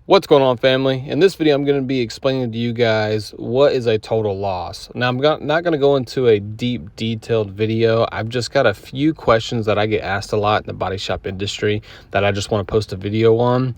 What's going on, family? In this video, I'm going to be explaining to you guys what is a total loss. Now, I'm not going to go into a deep, detailed video. I've just got a few questions that I get asked a lot in the body shop industry that I just want to post a video on.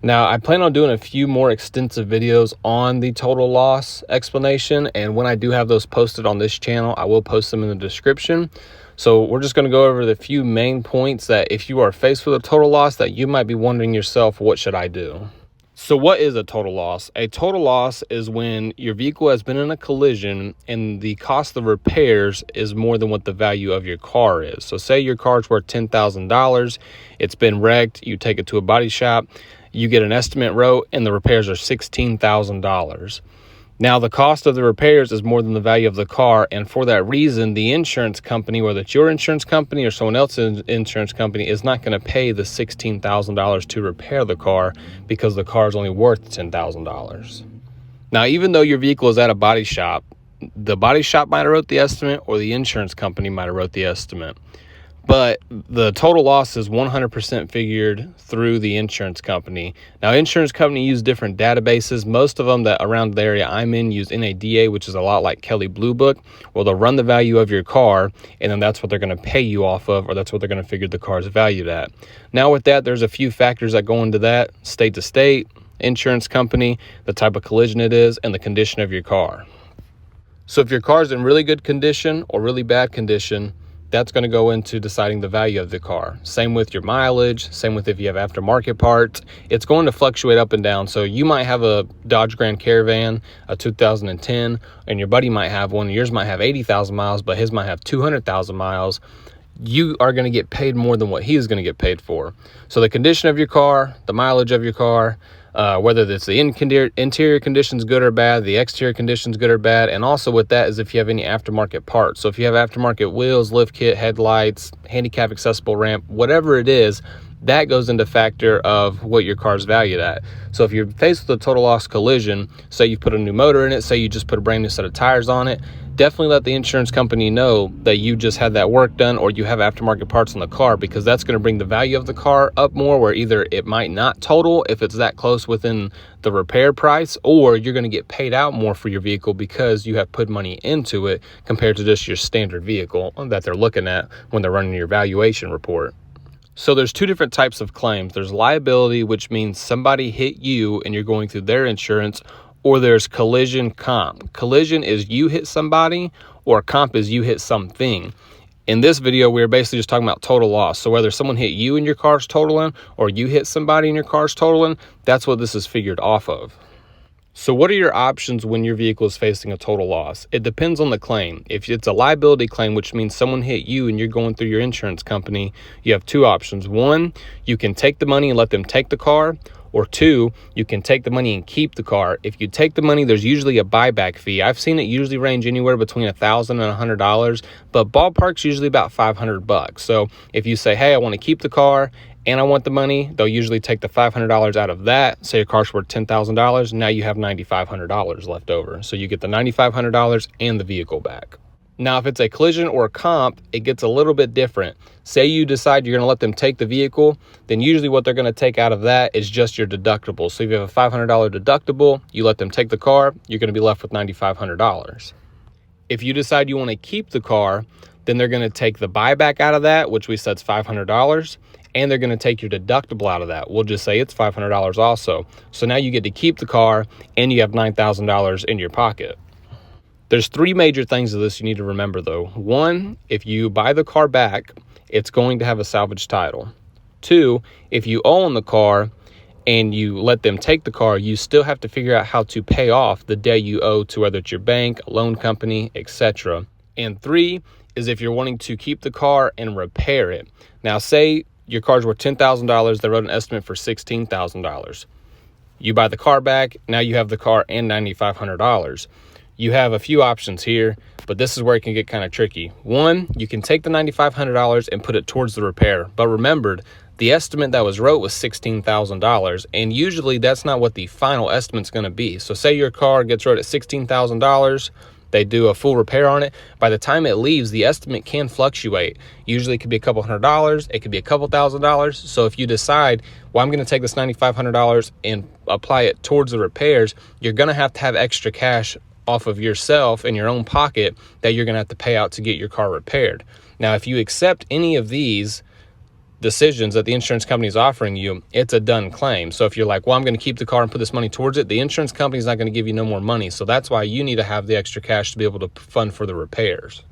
Now, I plan on doing a few more extensive videos on the total loss explanation, and when I do have those posted on this channel, I will post them in the description. So we're just going to go over the few main points that if you are faced with a total loss that you might be wondering yourself, what should I do? So what is a total loss? A total loss is when your vehicle has been in a collision and the cost of repairs is more than what the value of your car is. So say your car's worth $10,000, it's been wrecked, you take it to a body shop, you get an estimate wrote, and the repairs are $16,000. Now, the cost of the repairs is more than the value of the car, and for that reason, the insurance company, whether it's your insurance company or someone else's insurance company, is not going to pay the $16,000 to repair the car because the car is only worth $10,000. Now, even though your vehicle is at a body shop, the body shop might have wrote the estimate or the insurance company might have wrote the estimate. But the total loss is 100% figured through the insurance company. Now, insurance company use different databases. Most of them that around the area I'm in use NADA, which is a lot like Kelley Blue Book. Well, they'll run the value of your car, and then that's what they're going to pay you off of, or that's what they're going to figure the car is valued at. Now, with that, there's a few factors that go into that: state to state, insurance company, the type of collision it is, and the condition of your car. So if your car is in really good condition or really bad condition, that's going to go into deciding the value of the car. Same with your mileage, same with if you have aftermarket parts. It's going to fluctuate up and down. So you might have a Dodge Grand Caravan, a 2010, and your buddy might have one. Yours might have 80,000 miles, but his might have 200,000 miles. You are going to get paid more than what he is going to get paid for. So the condition of your car, the mileage of your car, whether it's the interior conditions good or bad, the exterior conditions good or bad, and also with that is if you have any aftermarket parts. So if you have aftermarket wheels, lift kit, headlights, handicap accessible ramp, whatever it is, that goes into factor of what your car is valued at. So if you're faced with a total loss collision, say you put a new motor in it, say you just put a brand new set of tires on it, definitely let the insurance company know that you just had that work done or you have aftermarket parts on the car, because that's going to bring the value of the car up more, where either it might not total if it's that close within the repair price, or you're going to get paid out more for your vehicle because you have put money into it compared to just your standard vehicle that they're looking at when they're running your valuation report. So there's two different types of claims. There's liability, which means somebody hit you and you're going through their insurance, or there's collision comp. Collision is you hit somebody, or comp is you hit something. In this video, we're basically just talking about total loss. So whether someone hit you and your car's totaling, or you hit somebody and your car's totaling, that's what this is figured off of. So what are your options when your vehicle is facing a total loss? It depends on the claim. If it's a liability claim, which means someone hit you and you're going through your insurance company, you have two options. One, you can take the money and let them take the car. Or two, you can take the money and keep the car. If you take the money, there's usually a buyback fee. I've seen it usually range anywhere between $1,000 and $100, but ballpark's usually about $500. So if you say, hey, I want to keep the car and I want the money, they'll usually take the $500 out of that. Say your car's worth $10,000. Now you have $9,500 left over. So you get the $9,500 and the vehicle back. Now, if it's a collision or a comp, it gets a little bit different. Say you decide you're going to let them take the vehicle, then usually what they're going to take out of that is just your deductible. So if you have a $500 deductible, you let them take the car, you're going to be left with $9,500. If you decide you want to keep the car, then they're going to take the buyback out of that, which we said is $500, and they're going to take your deductible out of that. We'll just say it's $500 also. So now you get to keep the car and you have $9,000 in your pocket. There's three major things of this you need to remember, though. One, if you buy the car back, it's going to have a salvage title. Two, if you own the car and you let them take the car, you still have to figure out how to pay off the debt you owe to whether it's your bank, a loan company, etc. And three is if you're wanting to keep the car and repair it. Now, say your car's worth $10,000, they wrote an estimate for $16,000. You buy the car back, now you have the car and $9,500. You have a few options here, but this is where it can get kind of tricky. One, you can take the $9,500 and put it towards the repair. But remember, the estimate that was wrote was $16,000, and usually that's not what the final estimate's going to be. So say your car gets wrote at $16,000, They do a full repair on it. By the time it leaves, the estimate can fluctuate. Usually it could be a couple $100s, it could be a couple $1,000s. So if you decide, well, I'm going to take this $9,500 and apply it towards the repairs, you're going to have extra cash off of yourself in your own pocket that you're going to have to pay out to get your car repaired. Now, if you accept any of these decisions that the insurance company is offering you, it's a done claim. So if you're like, well, I'm going to keep the car and put this money towards it, the insurance company is not going to give you no more money. So that's why you need to have the extra cash to be able to fund for the repairs.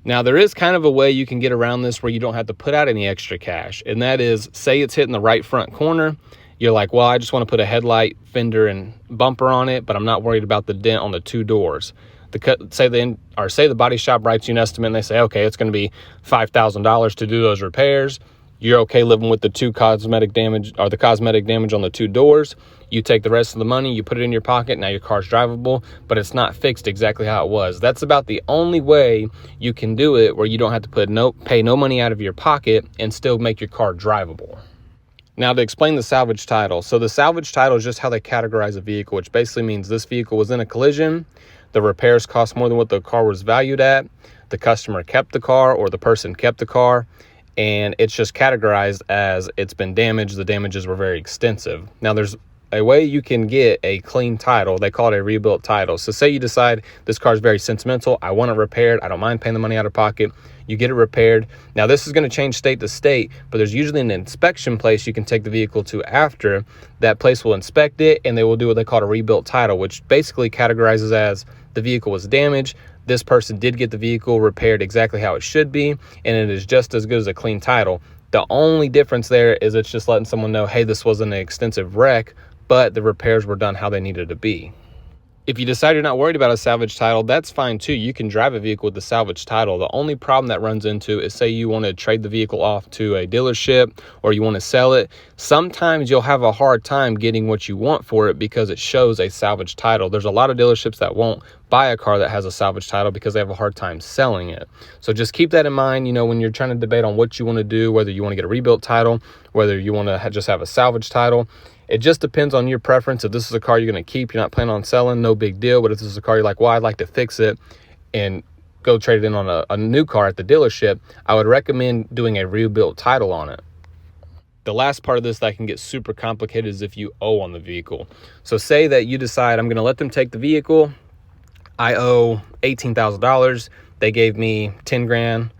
Now, there is kind of a way you can get around this where you don't have to put out any extra cash. And that is, say it's hitting the right front corner. You're like, well, I just want to put a headlight, fender, and bumper on it, but I'm not worried about the dent on the two doors. Say the body shop writes you an estimate and they say, okay, it's going to be $5,000 to do those repairs. You're okay living with the cosmetic damage on the two doors. You take the rest of the money, you put it in your pocket. Now your car's drivable, but it's not fixed exactly how it was. That's about the only way you can do it where you don't have to pay no money out of your pocket and still make your car drivable. Now, to explain the salvage title. So the salvage title is just how they categorize a vehicle, which basically means this vehicle was in a collision. The repairs cost more than what the car was valued at. The customer kept the car, or the person kept the car. And it's just categorized as it's been damaged. The damages were very extensive. Now, there's a way you can get a clean title. They call it a rebuilt title. So say you decide this car is very sentimental. I want it repaired. I don't mind paying the money out of pocket. You get it repaired. Now, this is going to change state to state, but there's usually an inspection place you can take the vehicle to after. That place will inspect it, and they will do what they call a rebuilt title, which basically categorizes as the vehicle was damaged. This person did get the vehicle repaired exactly how it should be, and it is just as good as a clean title. The only difference there is it's just letting someone know, hey, this wasn't an extensive wreck, but the repairs were done how they needed to be. If you decide you're not worried about a salvage title, that's fine too. You can drive a vehicle with the salvage title. The only problem that runs into is, say you want to trade the vehicle off to a dealership or you want to sell it. Sometimes you'll have a hard time getting what you want for it because it shows a salvage title. There's a lot of dealerships that won't buy a car that has a salvage title because they have a hard time selling it. So just keep that in mind, when you're trying to debate on what you want to do, whether you want to get a rebuilt title, whether you want to just have a salvage title. It just depends on your preference. If this is a car you're going to keep, you're not planning on selling, no big deal. But if this is a car you're like, well, I'd like to fix it and go trade it in on a new car at the dealership, I would recommend doing a rebuilt title on it. The last part of this that can get super complicated is if you owe on the vehicle. So say that you decide, I'm going to let them take the vehicle. I owe $18,000. They gave me 10 grand.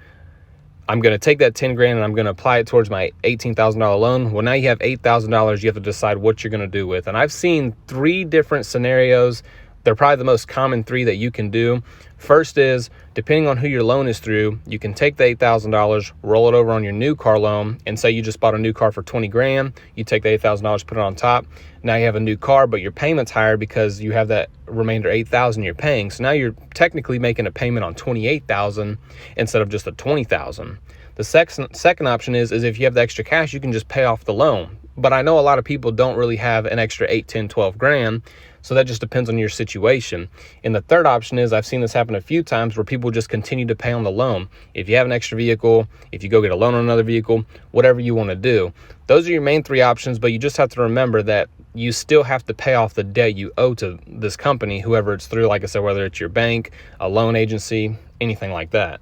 I'm going to take that 10 grand and I'm going to apply it towards my $18,000 loan. Well, now you have $8,000 you have to decide what you're going to do with. And I've seen 3 different scenarios. They're probably the most common 3 that you can do. First is, depending on who your loan is through, you can take the $8,000, roll it over on your new car loan, and say you just bought a new car for 20 grand. You take the $8,000, put it on top. Now you have a new car, but your payment's higher because you have that remainder $8,000 you're paying. So now you're technically making a payment on $28,000 instead of just the $20,000. The second option is if you have the extra cash, you can just pay off the loan. But I know a lot of people don't really have an extra 8, 10, 12 grand. So that just depends on your situation. And the third option is, I've seen this happen a few times where people just continue to pay on the loan. If you have an extra vehicle, if you go get a loan on another vehicle, whatever you want to do. Those are your main 3 options, but you just have to remember that you still have to pay off the debt you owe to this company, whoever it's through, like I said, whether it's your bank, a loan agency, anything like that.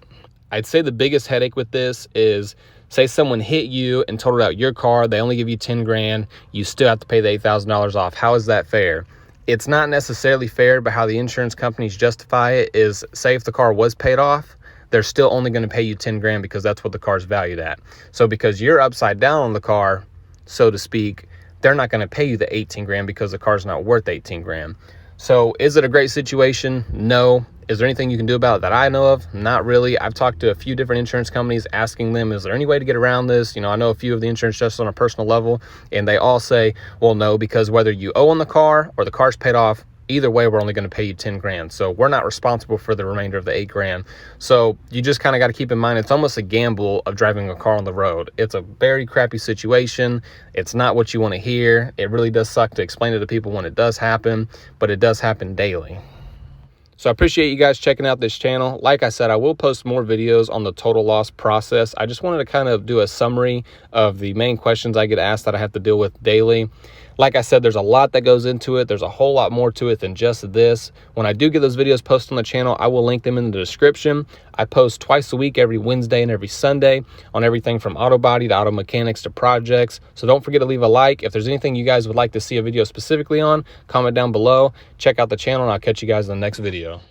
I'd say the biggest headache with this is, say someone hit you and totaled out your car, they only give you 10 grand, you still have to pay the $8,000 off. How is that fair? It's not necessarily fair, but how the insurance companies justify it is, say if the car was paid off, they're still only going to pay you 10 grand because that's what the car's valued at. So because you're upside down on the car, so to speak, they're not going to pay you the 18 grand because the car's not worth 18 grand. So is it a great situation? No. Is there anything you can do about it that I know of? Not really. I've talked to a few different insurance companies asking them, is there any way to get around this? I know a few of the insurance just on a personal level, and they all say, well, no, because whether you owe on the car or the car's paid off, either way, we're only going to pay you 10 grand. So we're not responsible for the remainder of the 8 grand. So you just kind of got to keep in mind, it's almost a gamble of driving a car on the road. It's a very crappy situation. It's not what you want to hear. It really does suck to explain it to people when it does happen, but it does happen daily. So I appreciate you guys checking out this channel. Like I said, I will post more videos on the total loss process. I just wanted to kind of do a summary of the main questions I get asked that I have to deal with daily. Like I said, there's a lot that goes into it. There's a whole lot more to it than just this. When I do get those videos posted on the channel, I will link them in the description. I post twice a week, every Wednesday and every Sunday, on everything from auto body to auto mechanics to projects. So don't forget to leave a like. If there's anything you guys would like to see a video specifically on, comment down below. Check out the channel, and I'll catch you guys in the next video.